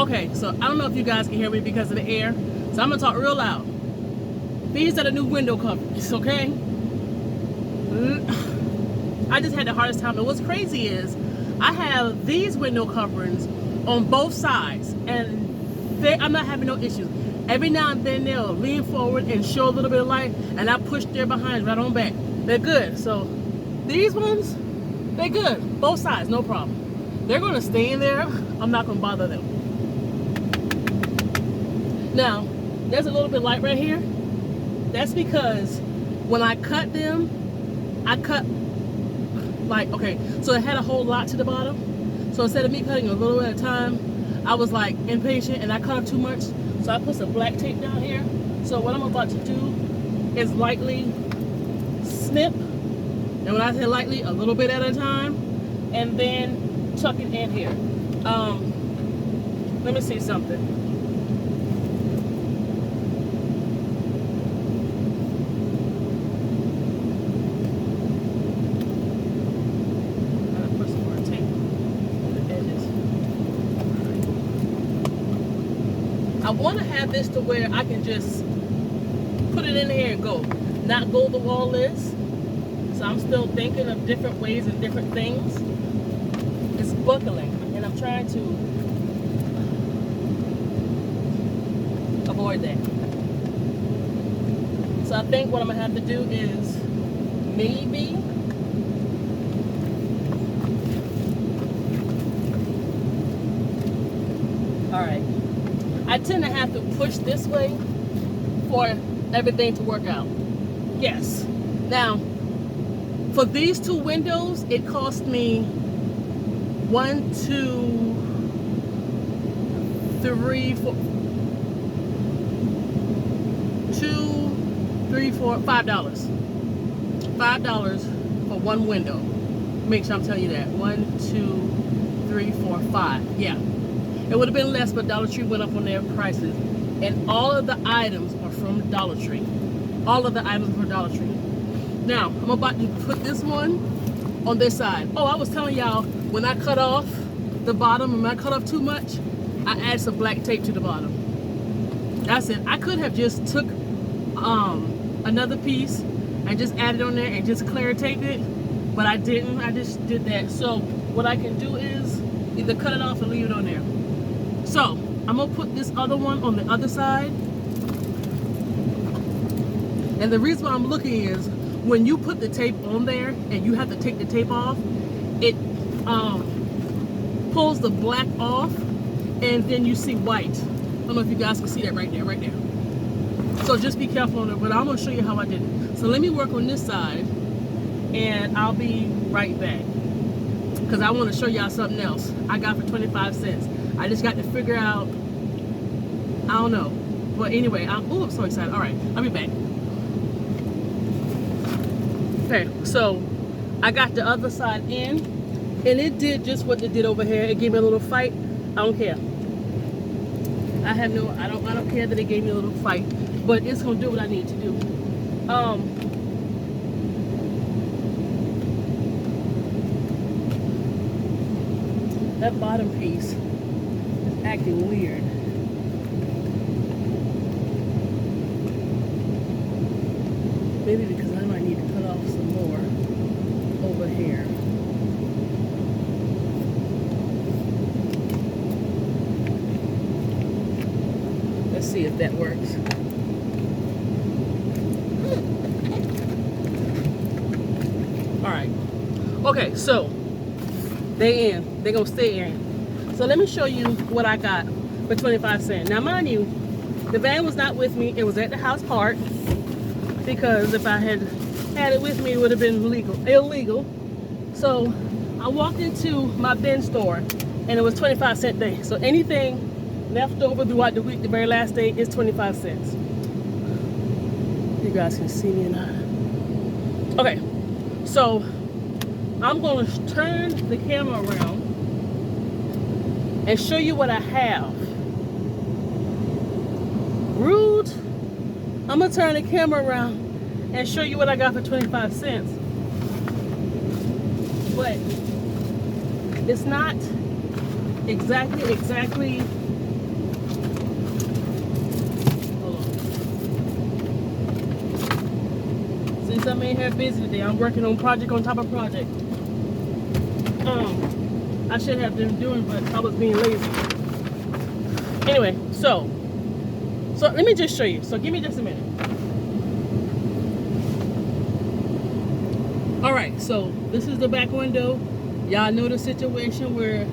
Okay, so I don't know if you guys can hear me because of the air, so I'm gonna talk real loud. These are the new window covers, okay? I just had the hardest time. And what's crazy is I have these window coverings on both sides, and I'm not having no issues. Every now and then they'll lean forward and show a little bit of light, and I push their behinds right on back. They're good. So these ones, they're good. Both sides, no problem. They're gonna stay in there. I'm not gonna bother them. Now, there's a little bit of light right here. That's because when I cut them, I cut like, okay, so it had a whole lot to the bottom. So instead of me cutting a little at a time, I was like impatient and I cut up too much. So I put some black tape down here. So what I'm about to do is lightly snip. And when I say lightly, a little bit at a time. And then tuck it in here. Let me see something. I want to have this to where I can just put it in here and go, not go the wall this. So I'm still thinking of different ways and different things. It's buckling, and I'm trying to avoid that. So I think what I'm gonna have to do is maybe all right. I tend to have to push this way for everything to work out. Yes. Now, for these two windows, it cost me 1, 2, 3, 4, 2, 3, 4, $5. $5 for one window. Make sure I'm telling you that. 1, 2, 3, 4, 5. Yeah. It would have been less, but Dollar Tree went up on their prices. And all of the items are from Dollar Tree. All of the items are from Dollar Tree. Now, I'm about to put this one on this side. Oh, I was telling y'all, when I cut off the bottom, and when I cut off too much, I add some black tape to the bottom. That's it. I could have just took another piece and just added on there and just clear taped it, but I didn't. I just did that. So what I can do is either cut it off or leave it on there. So I'm gonna put this other one on the other side. And the reason why I'm looking is when you put the tape on there and you have to take the tape off, it pulls the black off and then you see white. I don't know if you guys can see that right there, right there. So just be careful on it, but I'm gonna show you how I did it. So let me work on this side and I'll be right back. Because I wanna show y'all something else I got for 25 cents. I just got to figure out, I don't know. But anyway, I'm so excited. All right, I'll be back. Okay, so I got the other side in, and it did just what it did over here. It gave me a little fight. I don't care. I don't care that it gave me a little fight, but it's gonna do what I need to do. That bottom piece is acting weird. Maybe because I might need to cut off some more over here. Let's see if that works. All right. Okay, so they in. They're gonna stay in. So let me show you what I got for 25 cents. Now mind you, the van was not with me. It was at the house parked, because if I had it with me, it would have been illegal. So I walked into my bin store and it was 25 cent day. So anything left over throughout the week, the very last day, is 25 cents. You guys can see me now. Okay, so I'm gonna turn the camera around and show you what I have. Rude. I'm gonna turn the camera around and show you what I got for 25 cents. But it's not exactly excuse I may have busy today. I'm working on project on top of project. I should have been doing, but I was being lazy. Anyway, so let me just show you. So give me just a minute. All right, so this is the back window. Y'all know the situation where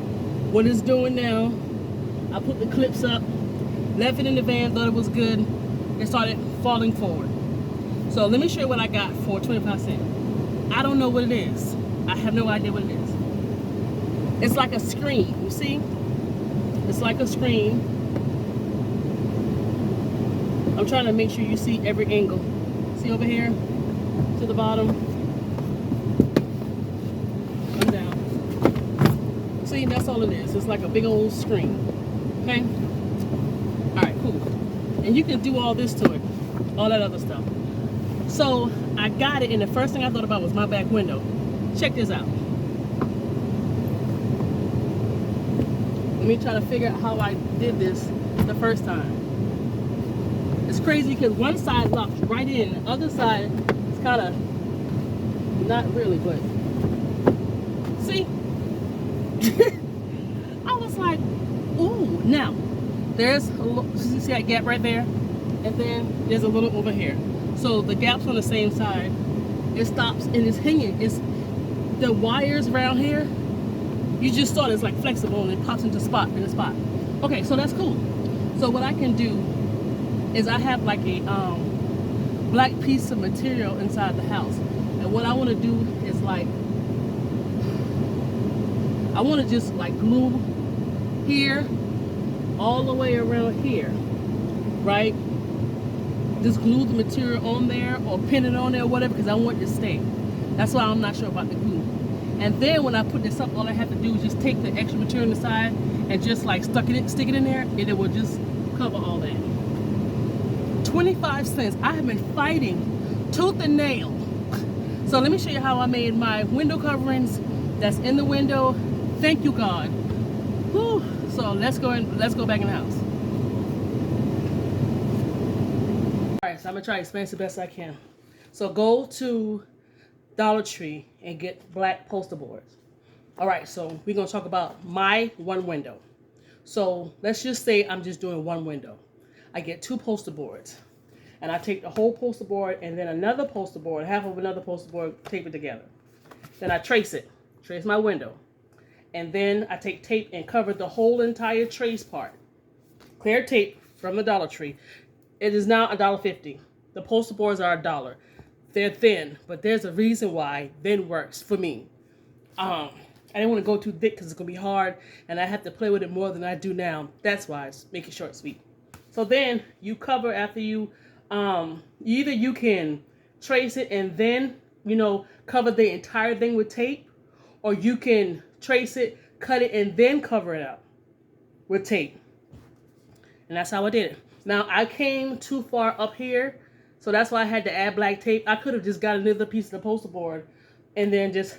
what it's doing now. I put the clips up, left it in the van, thought it was good. It started falling forward. So let me show you what I got for 25 cents. I don't know what it is. I have no idea what it is. It's like a screen, you see? It's like a screen. I'm trying to make sure you see every angle. See over here to the bottom. Come down. See, that's all it is. It's like a big old screen. Okay? Alright, cool. And you can do all this to it. All that other stuff. So I got it, and the first thing I thought about was my back window. Check this out. Let me try to figure out how I did this the first time. It's crazy because one side locks right in, the other side is kind of not really, but see? I was like, ooh, now there's a little, you see that gap right there? And then there's a little over here. So the gap's on the same side. It stops and it's hanging. It's the wires around here. You just saw it, it's like flexible and it pops into spot in a spot. Okay, so that's cool. So what I can do is I have like a black piece of material inside the house, and what I want to do is like I want to just like glue here all the way around here, right? Just glue the material on there or pin it on there or whatever, because I want it to stay. That's why I'm not sure about the glue. And then when I put this up, all I have to do is just take the extra material on the side and just like stick it in there, and it will just cover all that. 25 cents. I have been fighting tooth and nail. So let me show you how I made my window coverings that's in the window. Thank you, God. Whew. So let's go back in the house. All right, so I'm gonna try to explain this the best I can. So go to Dollar Tree and get black poster boards. All right, so we're gonna talk about my one window. So let's just say I'm just doing one window. I get 2 poster boards, and I take the whole poster board and then another poster board, half of another poster board, tape it together. Then I trace my window, and then I take tape and cover the whole entire trace part. Clear tape from the Dollar Tree. It is now $1.50. The poster boards are $1. They're thin, but there's a reason why thin works for me. I didn't want to go too thick because it's going to be hard, and I have to play with it more than I do now. That's why it's make it short and sweet. So then you cover after you, either you can trace it and then, cover the entire thing with tape, or you can trace it, cut it, and then cover it up with tape. And that's how I did it. Now, I came too far up here, so that's why I had to add black tape. I could have just got another piece of the poster board and then just,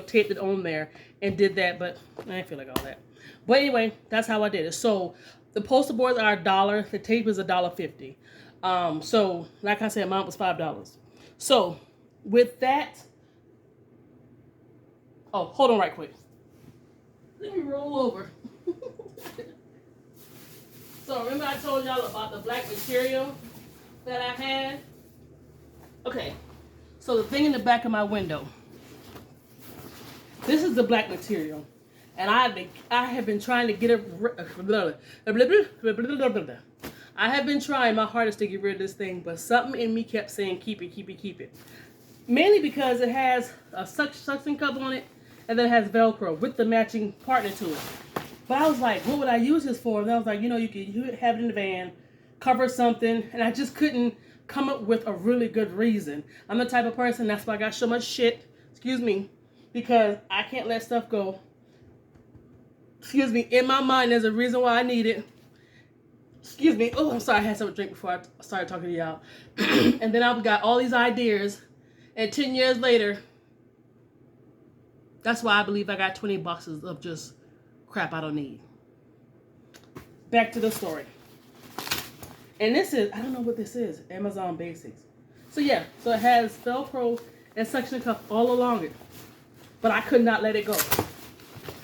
taped it on there and did that, but I didn't feel like all that. But anyway, that's how I did it. So the poster boards are $1. The tape is $1.50. So like I said, mine was $5. So with that, oh, hold on right quick. Let me roll over. So remember I told y'all about the black material that I had? Okay, so the thing in the back of my window, this is the black material, and I have been trying to get it. I have been trying my hardest to get rid of this thing, but something in me kept saying keep it, keep it, keep it. Mainly because it has a suction cup on it, and then it has Velcro with the matching partner to it. But I was like, what would I use this for? And I was like, you could have it in the van, cover something, and I just couldn't come up with a really good reason. I'm the type of person, that's why I got so much shit, because I can't let stuff go. In my mind, there's a reason why I need it. Oh, I'm sorry, I had something to drink before I started talking to y'all. And then I've got all these ideas, and 10 years later, that's why I believe I got 20 boxes of just crap I don't need. Back to the story. And this is, I don't know what this is, Amazon Basics. So yeah, so it has Velcro and suction cup all along it, but I could not let it go.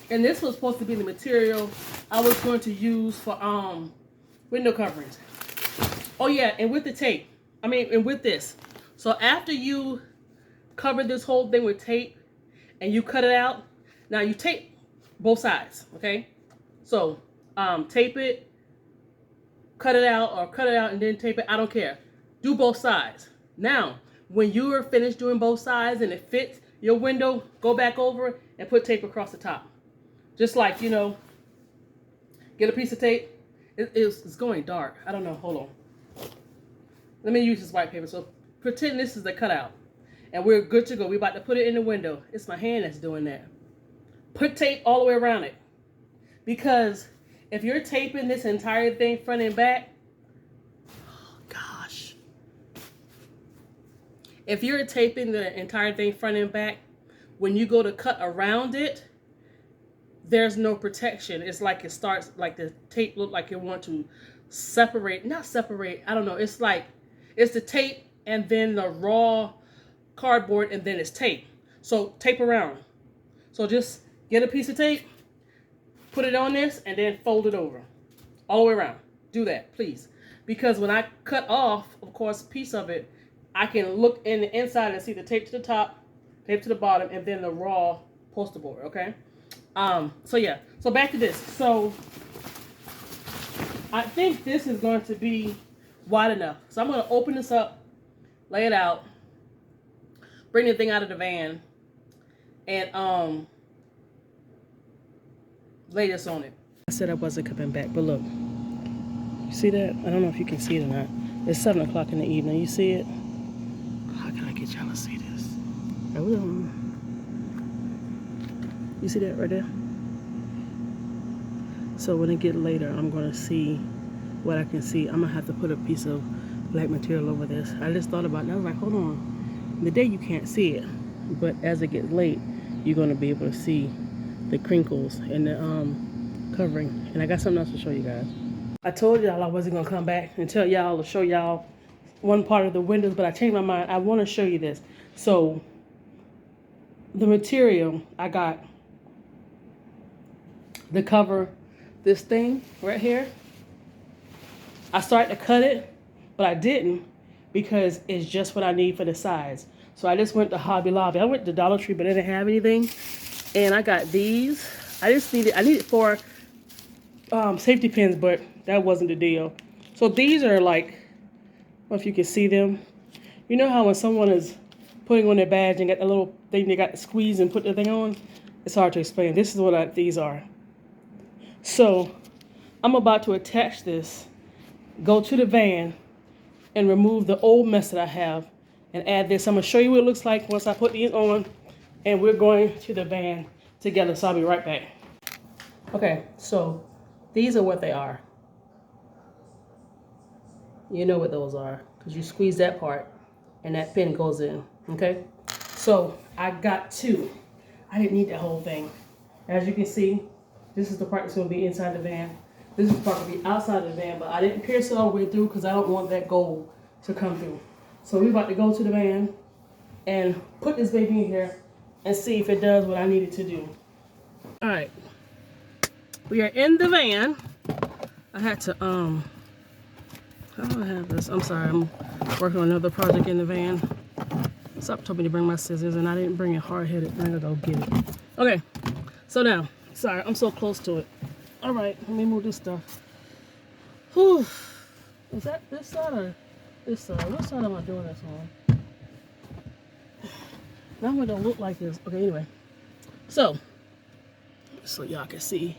And this was supposed to be the material I was going to use for window coverings. Oh yeah, and with the tape, and with this. So after you cover this whole thing with tape and you cut it out, now you tape both sides, okay? So tape it, cut it out, or cut it out and then tape it. I don't care. Do both sides. Now, when you are finished doing both sides and it fits your window, go back over and put tape across the top. Just like, you know, get a piece of tape. It's going dark. I don't know. Hold on. Let me use this white paper. So pretend this is the cutout. And we're good to go. We're about to put it in the window. It's my hand that's doing that. Put tape all the way around it. Because if you're taping this entire thing front and back, oh gosh. If you're taping the entire thing front and back, when you go to cut around it, there's no protection. It's like it starts, like the tape look like it want to separate. Not separate, I don't know. It's like, it's the tape and then the raw cardboard and then it's tape. So tape around. So just get a piece of tape, put it on this, and then fold it over. All the way around. Do that, please. Because when I cut off, of course, a piece of it, I can look in the inside and see the tape to the top, tape to the bottom, and then the raw poster board, okay? So yeah, so back to this. So I think this is going to be wide enough. So I'm going to open this up, lay it out, bring the thing out of the van, and lay this on it. I said I wasn't coming back, but look, you see that? I don't know if you can see it or not. It's 7 o'clock in the evening. You see it? How can I get y'all to see this? Hold on. You see that right there? So when it get later, I'm gonna see what I can see. I'm gonna have to put a piece of black material over this. I just thought about it. I was like, hold on. The day you can't see it, but as it gets late, you're gonna be able to see the crinkles and the covering. And I got something else to show you guys. I told y'all I wasn't gonna come back and tell y'all or show y'all one part of the windows, but I changed my mind. I want to show you this. So the material I got to cover this thing right here, I started to cut it, but I didn't because it's just what I need for the size. So I just went to Hobby Lobby. I went to Dollar Tree, but they didn't have anything. And I got these. I needed 4 safety pins, but that wasn't the deal. So these are like, I don't know if you can see them. You know how when someone is putting on their badge and got the little thing they got to squeeze and put the thing on? It's hard to explain. This is what these are. So I'm about to attach this, go to the van, and remove the old mess that I have and add this. I'm going to show you what it looks like once I put these on, and we're going to the van together. So I'll be right back. Okay, so these are what they are. You know what those are because you squeeze that part and that pin goes in, okay? So I got 2. I didn't need that whole thing. As you can see, this is the part that's going to be inside the van. This is the part that will be outside the van, but I didn't pierce it all the way through because I don't want that gold to come through. So we're about to go to the van and put this baby in here and see if it does what I need it to do. All right. We are in the van. I had to, how do I have this? I'm sorry, I'm working on another project in the van. Stop told me to bring my scissors and I didn't bring it hard-headed. I'm gonna go get it. Okay, so now, sorry, I'm so close to it. All right, let me move this stuff. Whew. Is that this side or this side? What side am I doing this on? Now it don't look like this. Okay, anyway. So y'all can see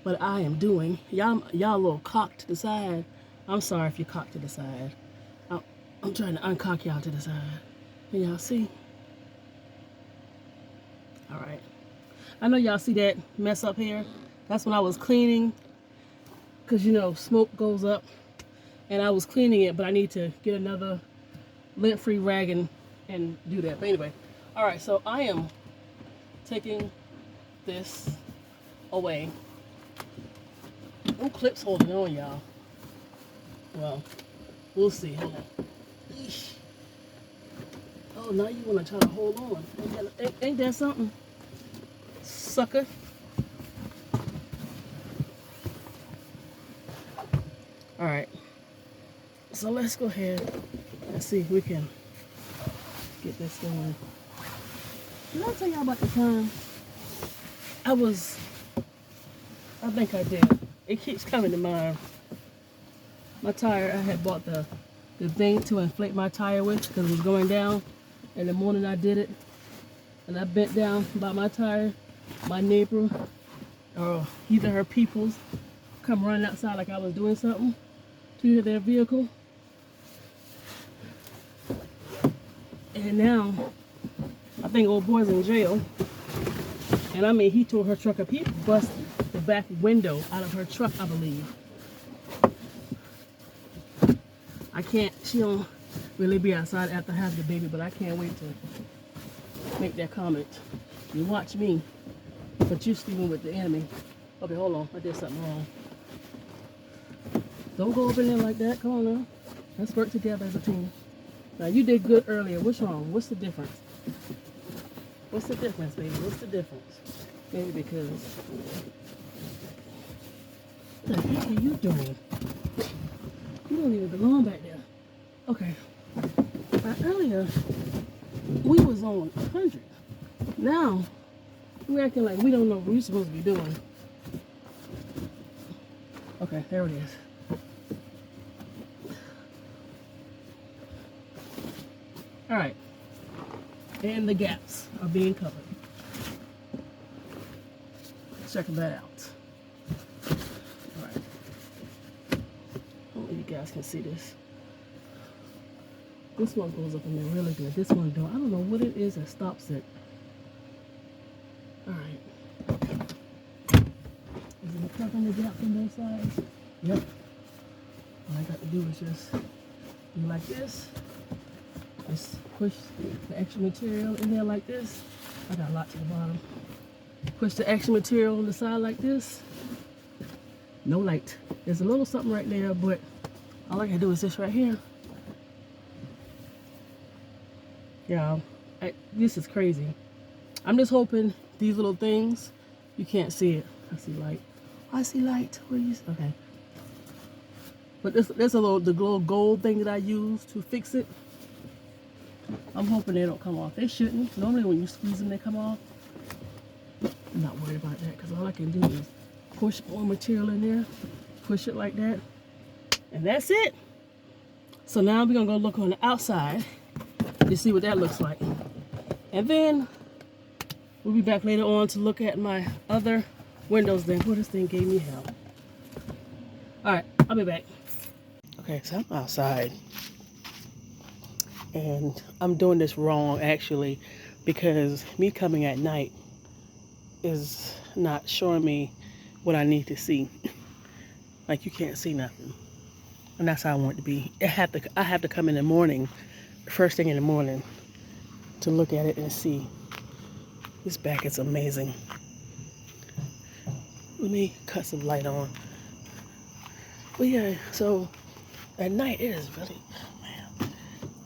what I am doing. Y'all a little cocked to the side. I'm sorry if you're cocked to the side. I'm trying to uncock y'all to the side. Can y'all see? All right. I know y'all see that mess up here. That's when I was cleaning, because you know smoke goes up, and I was cleaning it, but I need to get another lint-free rag and do that. But anyway, all right. So I am taking this away. No clips holding on, y'all. Well, we'll see. Hold on. Eesh. Oh, now you want to try to hold on. Ain't that something? Sucker. All right. So let's go ahead and see if we can get this going. Did I tell y'all about the time I think I did. It keeps coming to mind. My tire, I had bought the thing to inflate my tire with because it was going down. And the morning I did it, and I bent down by my tire, my neighbor, or either her peoples, come running outside like I was doing something to their vehicle. And now, I think old boy's in jail. And I mean, he tore her truck up. He busted the back window out of her truck, I believe. She don't really be outside after having the baby, but I can't wait to make that comment. You watch me, but you sleeping with the enemy. Okay, hold on, I did something wrong. Don't go over there like that, come on now. Let's work together as a team. Now you did good earlier, what's wrong? What's the difference? What's the difference, baby? What's the difference? Maybe because, what the heck are you doing? You don't even belong back there. Okay. Now earlier, we was on 100. Now, we're acting like we don't know what we're supposed to be doing. Okay, there it is. All right. And the gaps are being covered. Checking that out. All right. Hopefully you guys can see this. This one goes up in there really good. This one don't. I don't know what it is that stops it. All right. Is it covering the gap on both sides? Yep. All I got to do is just do like this. Just push the extra material in there like this. I got a lot to the bottom. Push the extra material on the side like this. No light. There's a little something right there, but all I gotta do is this right here. Yeah, this is crazy. I'm just hoping these little things, you can't see it. I see light. I see light. What do you see? Okay. But there's the little gold thing that I use to fix it. I'm hoping they don't come off. They shouldn't. Normally when you squeeze them, they come off. I'm not worried about that because all I can do is push more material in there, push it like that, and that's it. So now we're gonna go look on the outside to see what that looks like. And then we'll be back later on to look at my other windows then. Boy, this thing gave me hell. All right, I'll be back. Okay, so I'm outside. And I'm doing this wrong actually because me coming at night is not showing me what I need to see. Like you can't see nothing. And that's how I want it to be. I have to come in the morning, first thing in the morning, to look at it and see. This back is amazing. Let me cut some light on. But yeah, so at night it is really, man,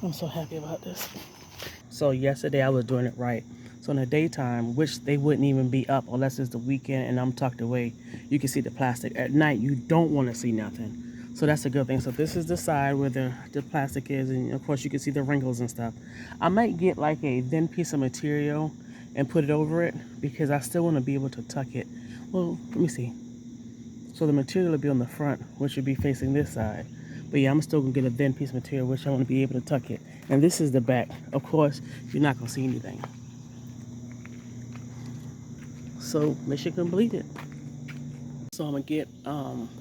I'm so happy about this. So yesterday I was doing it right. So in the daytime, which they wouldn't even be up unless it's the weekend and I'm tucked away, you can see the plastic. At night, you don't want to see nothing. So that's a good thing. So this is the side where the plastic is, and of course you can see the wrinkles and stuff. I might get like a thin piece of material and put it over it because I still want to be able to tuck it. Well, let me see. So the material will be on the front, which would be facing this side. But yeah, I'm still going to get a thin piece of material, which I want to be able to tuck it. And this is the back. Of course, you're not going to see anything. So mission completed. So I'm going to get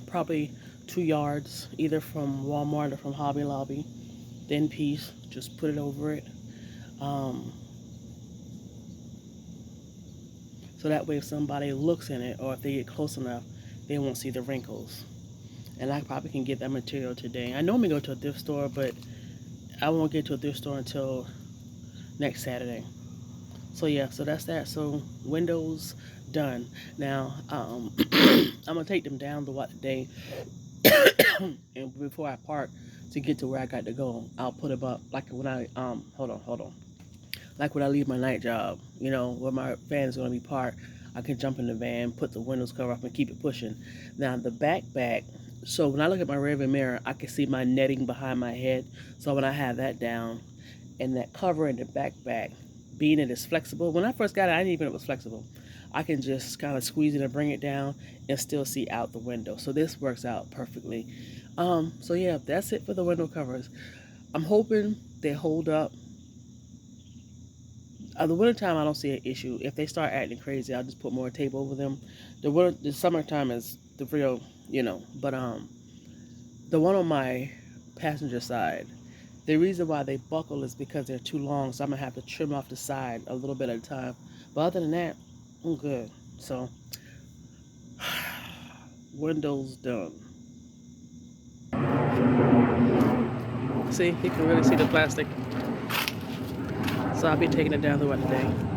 probably 2 yards, either from Walmart or from Hobby Lobby. Thin piece, just put it over it. So that way if somebody looks in it or if they get close enough, they won't see the wrinkles. And I probably can get that material today. I normally go to a thrift store, but I won't get to a thrift store until next Saturday. So yeah, so that's that. So windows done. Now I'm gonna take them down throughout the day, and before I park to get to where I got to go, I'll put them up. Like when I hold on. Like when I leave my night job, you know, where my van is going to be parked, I can jump in the van, put the windows cover up, and keep it pushing. Now the back, so when I look at my rearview mirror, I can see my netting behind my head. So when I have that down, and that cover in the back, being it is flexible. When I first got it, I didn't even know it was flexible. I can just kind of squeeze it and bring it down and still see out the window. So this works out perfectly. So yeah, that's it for the window covers. I'm hoping they hold up. The wintertime, I don't see an issue. If they start acting crazy, I'll just put more tape over them. The summertime is the real, you know. But the one on my passenger side, the reason why they buckle is because they're too long, so I'm gonna have to trim off the side a little bit at a time. But other than that, I'm good. So windows done. See, you can really see the plastic. So I'll be taking it down throughout the day.